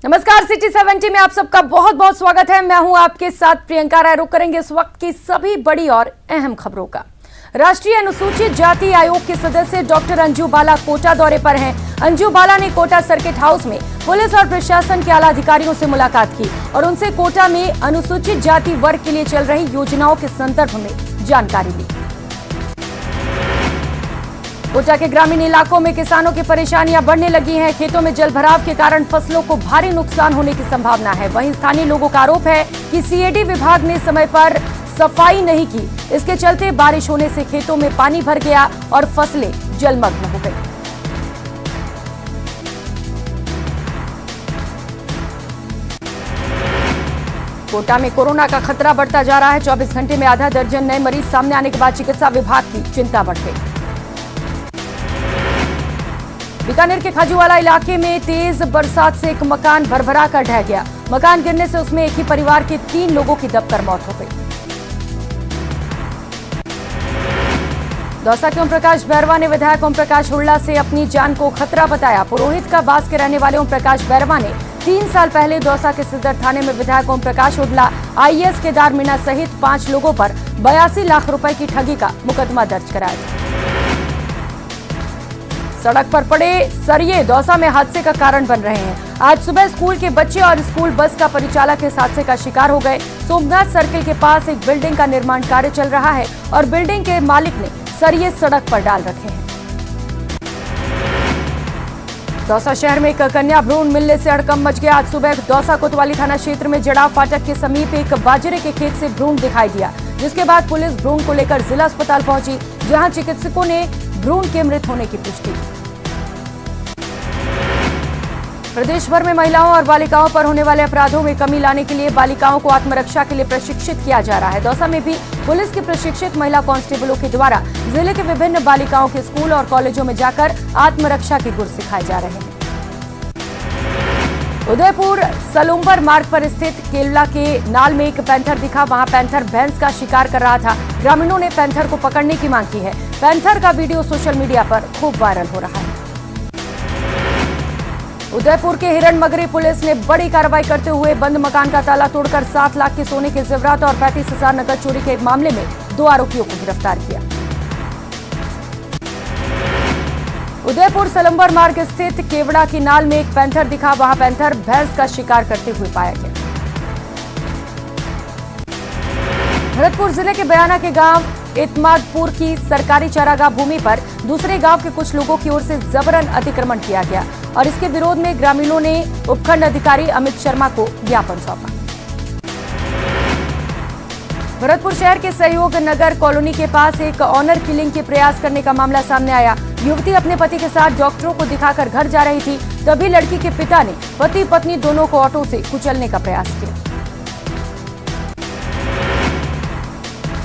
नमस्कार, सिटी 70 में आप सबका बहुत बहुत स्वागत है। मैं हूं आपके साथ प्रियंका राय। रुक करेंगे इस वक्त की सभी बड़ी और अहम खबरों का। राष्ट्रीय अनुसूचित जाति आयोग के सदस्य डॉक्टर अंजू बाला कोटा दौरे पर हैं। अंजू बाला ने कोटा सर्किट हाउस में पुलिस और प्रशासन के आला अधिकारियों से मुलाकात की और उनसे कोटा में अनुसूचित जाति वर्ग के लिए चल रही योजनाओं के संदर्भ में जानकारी ली। कोटा के ग्रामीण इलाकों में किसानों की परेशानियां बढ़ने लगी हैं। खेतों में जलभराव के कारण फसलों को भारी नुकसान होने की संभावना है। वहीं स्थानीय लोगों का आरोप है कि सीएडी विभाग ने समय पर सफाई नहीं की। इसके चलते बारिश होने से खेतों में पानी भर गया और फसलें जलमग्न हो गई। कोटा में कोरोना का खतरा बढ़ता जा रहा है। 24 घंटे में आधा दर्जन नए मरीज सामने आने के बाद चिकित्सा विभाग की चिंता बढ़ गई। बीकानेर के खाजूवाला इलाके में तेज बरसात से एक मकान भरभरा कर ढह गया। मकान गिरने से उसमें एक ही परिवार के 3 लोगों की दबकर मौत हो गई। दौसा के ओम प्रकाश बैरवा ने विधायक ओम प्रकाश हुड्डा से अपनी जान को खतरा बताया। पुरोहित का बास के रहने वाले ओम प्रकाश बैरवा ने 3 साल पहले दौसा के सदर थाने में विधायक ओम प्रकाश हुड्डा, आईएएस केदार मीणा सहित 5 लोगों पर 82 लाख रुपए की ठगी का मुकदमा दर्ज कराया था। सड़क पर पड़े सरिये दौसा में हादसे का कारण बन रहे हैं। आज सुबह स्कूल के बच्चे और स्कूल बस का परिचालक इस हादसे का शिकार हो गए। सोमनाथ सर्किल के पास एक बिल्डिंग का निर्माण कार्य चल रहा है और बिल्डिंग के मालिक ने सरिये सड़क पर डाल रखे हैं। दौसा शहर में एक कन्या भ्रूण मिलने से हड़कंप मच गया। आज सुबह दौसा कोतवाली थाना क्षेत्र में जड़ाव फाटक के समीप एक बाजरे के खेत से भ्रूण दिखाई दिया, जिसके बाद पुलिस भ्रूण को लेकर जिला अस्पताल पहुंची, जहां चिकित्सकों ने भ्रूण के मृत होने की पुष्टि की। प्रदेश भर में महिलाओं और बालिकाओं पर होने वाले अपराधों में कमी लाने के लिए बालिकाओं को आत्मरक्षा के लिए प्रशिक्षित किया जा रहा है। दौसा में भी पुलिस की प्रशिक्षित महिला कांस्टेबलों के द्वारा जिले के विभिन्न बालिकाओं के स्कूल और कॉलेजों में जाकर आत्मरक्षा के गुर सिखाए जा रहे हैं। उदयपुर सलुम्बर मार्ग पर स्थित केवला के नाल में एक पैंथर दिखा। वहां पैंथर भैंस का शिकार कर रहा था। ग्रामीणों ने पैंथर को पकड़ने की मांग की है। पैंथर का वीडियो सोशल मीडिया पर खूब वायरल हो रहा है। उदयपुर के हिरण मगरी पुलिस ने बड़ी कार्रवाई करते हुए बंद मकान का ताला तोड़कर 7 लाख के सोने के जेवरात और 35,000 नकद चोरी के एक मामले में 2 आरोपियों को गिरफ्तार किया। उदयपुर सलम्बर मार्ग स्थित केवड़ा की नाल में एक पैंथर दिखा। वहां पैंथर भैंस का शिकार करते हुए पाया गया। भरतपुर जिले के बयाना के गांव इतमादपुर की सरकारी चारागाह भूमि पर दूसरे गांव के कुछ लोगों की ओर से जबरन अतिक्रमण किया गया और इसके विरोध में ग्रामीणों ने उपखंड अधिकारी अमित शर्मा को ज्ञापन सौंपा। भरतपुर शहर के सहयोग नगर कॉलोनी के पास एक ऑनर किलिंग के प्रयास करने का मामला सामने आया। युवती अपने पति के साथ डॉक्टरों को दिखाकर घर जा रही थी, तभी लड़की के पिता ने पति पत्नी दोनों को ऑटो से कुचलने का प्रयास किया।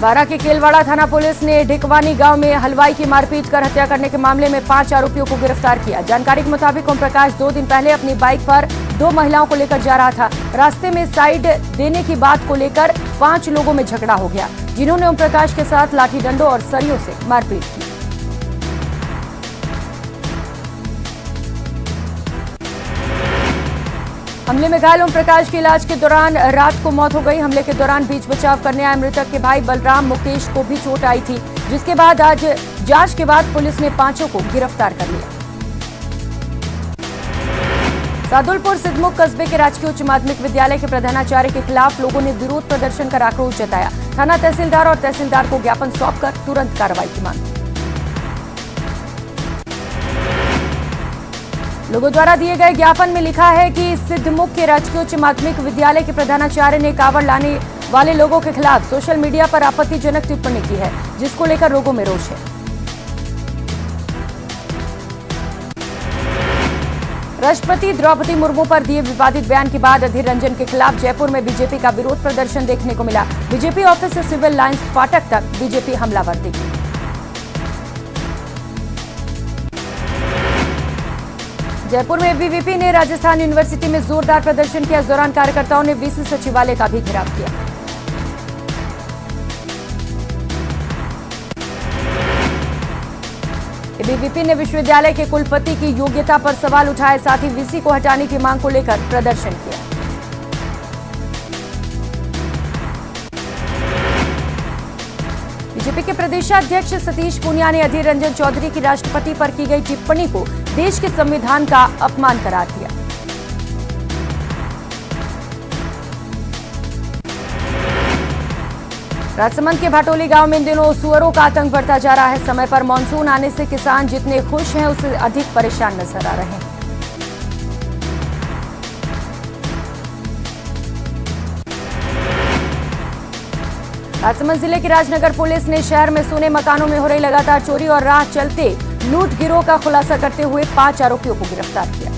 बारा के केलवाड़ा थाना पुलिस ने ढिकवानी गांव में हलवाई की मारपीट कर हत्या करने के मामले में 5 आरोपियों को गिरफ्तार किया। जानकारी के मुताबिक ओम प्रकाश 2 दिन पहले अपनी बाइक पर 2 महिलाओं को लेकर जा रहा था। रास्ते में साइड देने की बात को लेकर 5 लोगों में झगड़ा हो गया, जिन्होंने ओम प्रकाश के साथ लाठी डंडों और सरियों से मारपीट की। हमले में घायल ओम प्रकाश के इलाज के दौरान रात को मौत हो गई। हमले के दौरान बीच बचाव करने आए मृतक के भाई बलराम मुकेश को भी चोट आई थी, जिसके बाद आज जांच के बाद पुलिस ने 5 को गिरफ्तार कर लिया। सादुलपुर सिद्धमुख कस्बे के राजकीय उच्च माध्यमिक विद्यालय के प्रधानाचार्य के खिलाफ लोगों ने विरोध प्रदर्शन कर आक्रोश जताया। थाना तहसीलदार और तहसीलदार को ज्ञापन सौंपकर तुरंत कार्रवाई की मांग। लोगों द्वारा दिए गए ज्ञापन में लिखा है कि सिद्धमुख के राजकीय उच्च माध्यमिक विद्यालय के प्रधानाचार्य ने कावड़ लाने वाले लोगों के खिलाफ सोशल मीडिया पर आपत्तिजनक टिप्पणी की है, जिसको लेकर लोगों में रोष है। राष्ट्रपति द्रौपदी मुर्मू पर दिए विवादित बयान के बाद अधीर रंजन के खिलाफ जयपुर में बीजेपी का विरोध प्रदर्शन देखने को मिला। बीजेपी ऑफिस से सिविल लाइंस फाटक तक बीजेपी हमलावर दिखी। जयपुर में एबीवीपी ने राजस्थान यूनिवर्सिटी में जोरदार प्रदर्शन किया। इस दौरान कार्यकर्ताओं ने वीसी सचिवालय का भी घेराव किया। एबीवीपी ने विश्वविद्यालय के कुलपति की योग्यता पर सवाल उठाए, साथ ही वीसी को हटाने की मांग को लेकर प्रदर्शन किया। बीजेपी के प्रदेशाध्यक्ष सतीश पूनिया ने अधीर रंजन चौधरी की राष्ट्रपति पर की गई टिप्पणी को देश के संविधान का अपमान करार दिया। राजसमंद के भाटोली गांव में इन दिनों सुअरों का आतंक बढ़ता जा रहा है। समय पर मानसून आने से किसान जितने खुश हैं उससे अधिक परेशान नजर आ रहे हैं। राजसमंद जिले की राजनगर पुलिस ने शहर में सोने मकानों में हो रही लगातार चोरी और राह चलते लूट गिरोह का खुलासा करते हुए 5 आरोपियों को गिरफ्तार किया।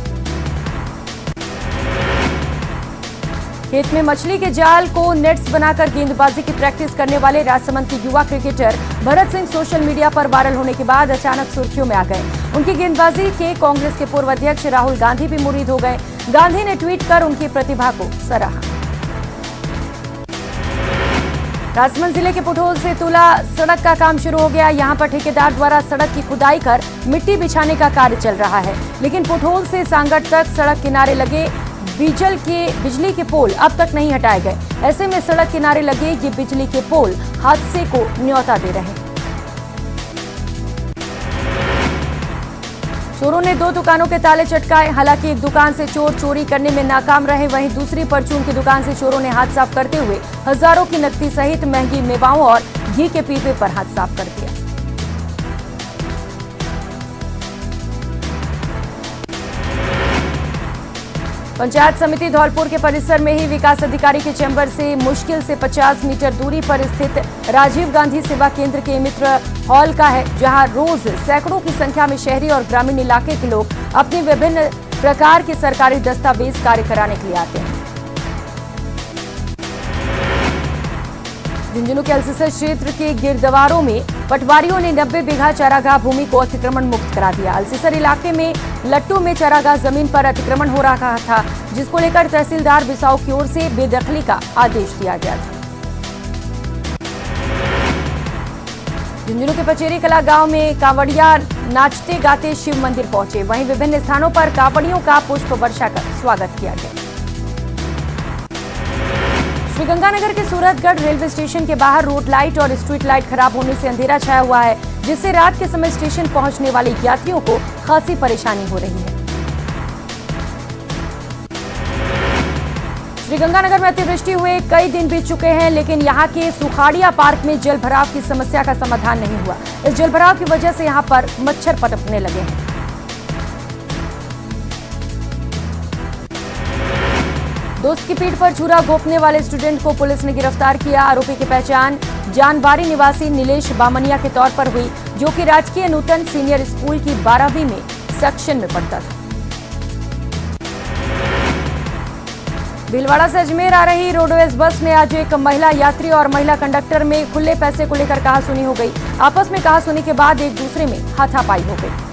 खेत में मछली के जाल को नेट्स बनाकर गेंदबाजी की प्रैक्टिस करने वाले राजसमंद के युवा cricketer Bharat Singh social media पर वायरल होने के बाद अचानक सुर्खियों में आ गए। उनकी गेंदबाजी के कांग्रेस के पूर्व अध्यक्ष राहुल गांधी भी मुरीद हो गए। गांधी ने ट्वीट कर उनकी प्रतिभा को सराहा। राजसमंद जिले के पुठोल से तुला सड़क का काम शुरू हो गया। यहां पर ठेकेदार द्वारा सड़क की खुदाई कर मिट्टी बिछाने का कार्य चल रहा है, लेकिन पुठोल से सांगट तक सड़क किनारे लगे बिजली के पोल अब तक नहीं हटाए गए। ऐसे में सड़क किनारे लगे ये बिजली के पोल हादसे को न्योता दे रहे हैं। चोरों ने 2 दुकानों के ताले चटकाए। हालांकि एक दुकान से चोर चोरी करने में नाकाम रहे, वहीं दूसरी परचून की दुकान से चोरों ने हाथ साफ करते हुए हजारों की नकदी सहित महंगी मेवाओं और घी के पीपे पर हाथ साफ कर दिया। पंचायत समिति धौलपुर के परिसर में ही विकास अधिकारी के चैम्बर से मुश्किल से 50 मीटर दूरी पर स्थित राजीव गांधी सेवा केंद्र के मित्र हॉल का है, जहां रोज सैकड़ों की संख्या में शहरी और ग्रामीण इलाके के लोग अपने विभिन्न प्रकार के सरकारी दस्तावेज कार्य कराने के लिए आते हैं। झुंझुनू के अल्सीसर क्षेत्र के गिरदवारों में पटवारियों ने 90 बीघा चारागाह भूमि को अतिक्रमण मुक्त करा दिया। अल्सीसर इलाके में लट्टू में चारागाह जमीन पर अतिक्रमण हो रहा था, जिसको लेकर तहसीलदार बिसाऊ की ओर से बेदखली का आदेश दिया गया था। झुंझुनू के पचेरी कला गांव में कांवड़िया नाचते गाते शिव मंदिर पहुंचे। वहीं विभिन्न स्थानों पर कांवड़ियों का पुष्प वर्षा कर स्वागत किया गया। श्रीगंगानगर के सूरतगढ़ रेलवे स्टेशन के बाहर रोड लाइट और स्ट्रीट लाइट खराब होने से अंधेरा छाया हुआ है, जिससे रात के समय स्टेशन पहुंचने वाले यात्रियों को खासी परेशानी हो रही है। श्रीगंगानगर में अतिवृष्टि हुए कई दिन बीत चुके हैं, लेकिन यहां के सुखाड़िया पार्क में जलभराव की समस्या का समाधान नहीं हुआ। इस जलभराव की वजह से यहां पर मच्छर पनपने लगे हैं। दोस्त की पीठ पर छुरा घोंपने वाले स्टूडेंट को पुलिस ने गिरफ्तार किया। आरोपी की पहचान जानबारी निवासी नीलेश बामनिया के तौर पर हुई, जो कि राजकीय नूतन सीनियर स्कूल की 12वीं में सेक्शन में पढ़ता था। भीलवाड़ा से अजमेर आ रही रोडवेज बस में आज एक महिला यात्री और महिला कंडक्टर में खुले पैसे को लेकर कहासुनी हो गई। आपस में कहासुनी के बाद एक दूसरे में हाथापाई हो गई।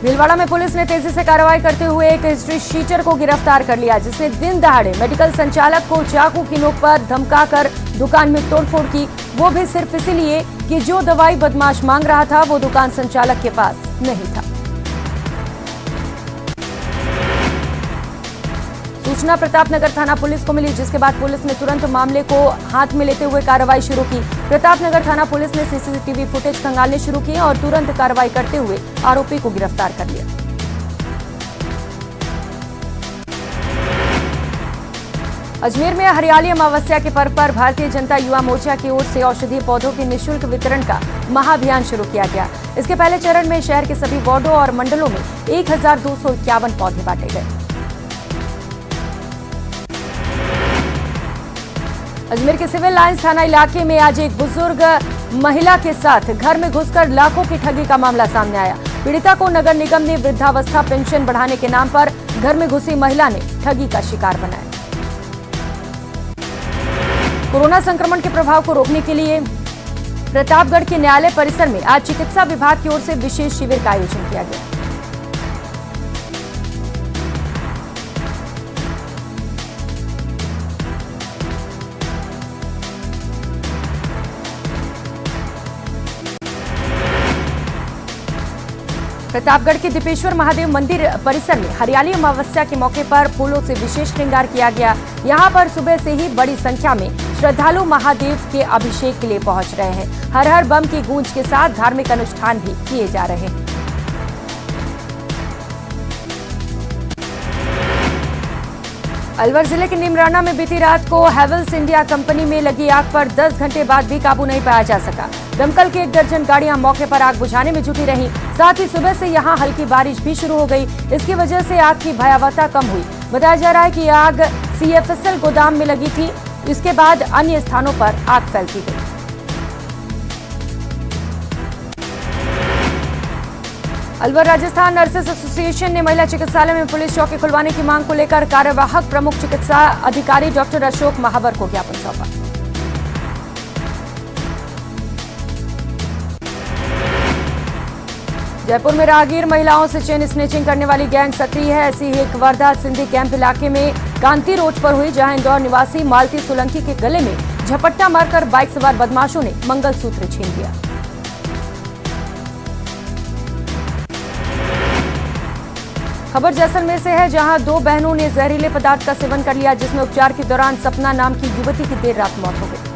भीलवाड़ा में पुलिस ने तेजी से कार्रवाई करते हुए एक हिस्ट्री शीटर को गिरफ्तार कर लिया, जिसने दिन दहाड़े मेडिकल संचालक को चाकू की नोक पर धमकाकर दुकान में तोड़फोड़ की, वो भी सिर्फ इसीलिए कि जो दवाई बदमाश मांग रहा था वो दुकान संचालक के पास नहीं था। सूचना प्रतापनगर थाना पुलिस को मिली, जिसके बाद पुलिस ने तुरंत मामले को हाथ में लेते हुए कार्रवाई शुरू की। प्रतापनगर थाना पुलिस ने सीसीटीवी फुटेज खंगालने शुरू किए और तुरंत कार्रवाई करते हुए आरोपी को गिरफ्तार कर लिया। अजमेर में हरियाली अमावस्या के पर्व पर भारतीय जनता युवा मोर्चा की ओर से औषधीय पौधों के निःशुल्क वितरण का महाअभियान शुरू किया गया। इसके पहले चरण में शहर के सभी वार्डों और मंडलों में 1251 पौधे बांटे गए। अजमेर के सिविल लाइंस थाना इलाके में आज एक बुजुर्ग महिला के साथ घर में घुसकर लाखों की ठगी का मामला सामने आया। पीड़िता को नगर निगम ने वृद्धावस्था पेंशन बढ़ाने के नाम पर घर में घुसी महिला ने ठगी का शिकार बनाया। कोरोना संक्रमण के प्रभाव को रोकने के लिए प्रतापगढ़ के न्यायालय परिसर में आज चिकित्सा विभाग की ओर से विशेष शिविर का आयोजन किया गया। प्रतापगढ़ के दीपेश्वर महादेव मंदिर परिसर में हरियाली अमावस्या के मौके पर फूलों से विशेष श्रृंगार किया गया। यहां पर सुबह से ही बड़ी संख्या में श्रद्धालु महादेव के अभिषेक के लिए पहुंच रहे हैं। हर हर बम की गूंज के साथ धार्मिक अनुष्ठान भी किए जा रहे हैं। अलवर जिले के निमराना में बीती रात को हैवेल्स इंडिया कंपनी में लगी आग पर 10 घंटे बाद भी काबू नहीं पाया जा सका। दमकल की 1 दर्जन गाड़ियां मौके पर आग बुझाने में जुटी रहीं। साथ ही सुबह से यहां हल्की बारिश भी शुरू हो गई। इसकी वजह से आग की भयावहता कम हुई। बताया जा रहा है कि आग CFSL गोदाम में लगी थी। इसके बाद अन्य स्थानों पर आग फैलती गई। अलवर राजस्थान नर्सेस एसोसिएशन ने महिला चिकित्सालय में पुलिस चौकी खुलवाने की मांग को लेकर कार्यवाहक प्रमुख चिकित्सा अधिकारी डॉक्टर अशोक महावर को ज्ञापन सौंपा। जयपुर में राहगीर महिलाओं से चेन स्नेचिंग करने वाली गैंग सक्रिय है। ऐसी ही एक वारदात सिंधी कैंप इलाके में कांति रोड पर हुई, जहां इंदौर निवासी मालती सोलंकी के गले में झपट्टा मारकर बाइक सवार बदमाशों ने मंगलसूत्र छीन लिया। खबर जैसलमेर से है, जहां 2 बहनों ने जहरीले पदार्थ का सेवन कर लिया, जिसमें उपचार के दौरान सपना नाम की युवती की देर रात मौत हो गई।